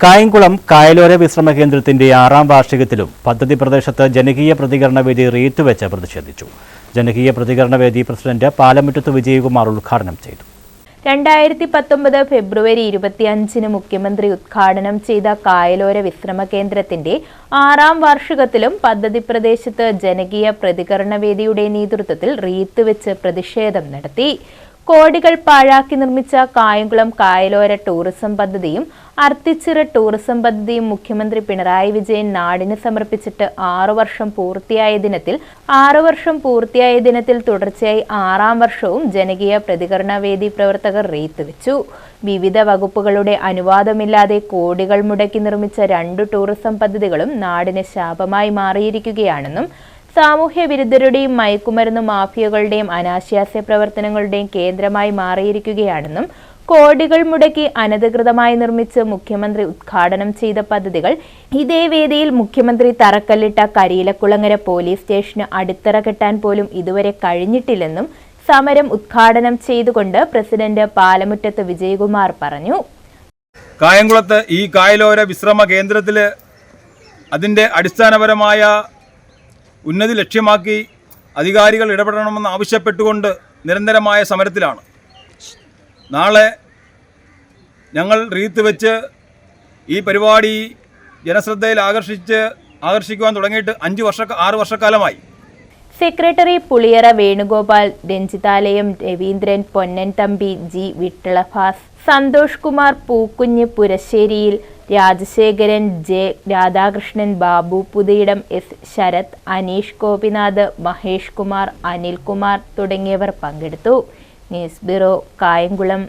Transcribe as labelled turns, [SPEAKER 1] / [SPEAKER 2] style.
[SPEAKER 1] കായംകുളം കായലോര വിശ്രമ കേന്ദ്രത്തിന്റെ 6ാം വാർഷികത്തിലും പദ്ധതി പ്രദേശത്ത് ജനകീയ പ്രതികരണ വേദി റീത്തുവെച്ച് പ്രതിഷേധിച്ചു. ജനകീയ പ്രതികരണ വേദി പ്രസിഡന്റ് പാലമുറ്റത്ത് വിജയകുമാർ ഉദ്ഘാടനം ചെയ്തു.
[SPEAKER 2] 2019 ഫെബ്രുവരി 25-ന് മുഖ്യമന്ത്രി ഉദ്ഘാടനം ചെയ്ത കായലോര വിശ്രമ കേന്ദ്രത്തിന്റെ 6ാം വാർഷികത്തിലും പദ്ധതി പ്രദേശത്ത് ജനകീയ പ്രതികരണ വേദിയുടെ നേതൃത്വത്തിൽ റീത്തുവെച്ച് പ്രതിഷേധം നടത്തി. കോടികൾ പാഴാക്കി നിർമ്മിച്ച കായംകുളം കായലോര ടൂറിസം പദ്ധതിയും അർത്തിച്ചിറ ടൂറിസം പദ്ധതിയും മുഖ്യമന്ത്രി പിണറായി വിജയൻ നാടിന് സമർപ്പിച്ചിട്ട് 6 വർഷം പൂർത്തിയായ ദിനത്തിൽ തുടർച്ചയായി 6ാം വർഷവും ജനകീയ പ്രതികരണ വേദി പ്രവർത്തകർ റീത്തുവെച്ചു. വിവിധ വകുപ്പുകളുടെ അനുവാദമില്ലാതെ കോടികൾ മുടക്കി നിർമ്മിച്ച 2 ടൂറിസം പദ്ധതികളും നാടിന് ശാപമായി മാറിയിരിക്കുകയാണെന്നും സാമൂഹ്യ വിരുദ്ധരുടെയും മയക്കുമരുന്ന് മാഫിയകളുടെയും അനാശാസ്യ പ്രവർത്തനങ്ങളുടെയും കേന്ദ്രമായി മാറിയിരിക്കുകയാണെന്നും കോടികൾ മുടക്കി അനധികൃതമായി നിർമ്മിച്ച് മുഖ്യമന്ത്രി ഉദ്ഘാടനം ചെയ്ത പദ്ധതികൾ ഇതേ വേദിയിൽ മുഖ്യമന്ത്രി തറക്കല്ലിട്ട കരിയിലക്കുളങ്ങര പോലീസ് സ്റ്റേഷന് അടിത്തറ കെട്ടാൻ പോലും ഇതുവരെ കഴിഞ്ഞിട്ടില്ലെന്നും സമരം ഉദ്ഘാടനം ചെയ്തുകൊണ്ട് പ്രസിഡന്റ് പാലമുറ്റത്ത് വിജയകുമാർ പറഞ്ഞു.
[SPEAKER 3] കായംകുളത്ത് ഈ കായലോര വിശ്രമ കേന്ദ്രത്തില് അതിൻ്റെ അടിസ്ഥാനപരമായ ഉന്നതി ലക്ഷ്യമാക്കി അധികാരികൾ ഇടപെടണമെന്ന് ആവശ്യപ്പെട്ടുകൊണ്ട് നിരന്തരമായ സമരത്തിലാണ്. നാളെ ഞങ്ങൾ റീത്ത് വെച്ച് ഈ പരിപാടി ജനശ്രദ്ധയിൽ ആകർഷിക്കുവാൻ തുടങ്ങിയിട്ട് 6 വർഷക്കാലമായി.
[SPEAKER 2] സെക്രട്ടറി പുളിയറ വേണുഗോപാൽ, രഞ്ജിതാലയം രവീന്ദ്രൻ, പൊന്നൻ തമ്പി, ജി വിട്ടളഭാസ്, സന്തോഷ് കുമാർ, പൂക്കുഞ്ഞ് പുരശ്ശേരിയിൽ, രാജശേഖരൻ, ജെ രാധാകൃഷ്ണൻ, ബാബു പുതിയിടം, എസ് ശരത്, അനീഷ് ഗോപിനാഥ്, മഹേഷ് കുമാർ, അനിൽകുമാർ തുടങ്ങിയവർ പങ്കെടുത്തു. News bureau, Kayamkulam.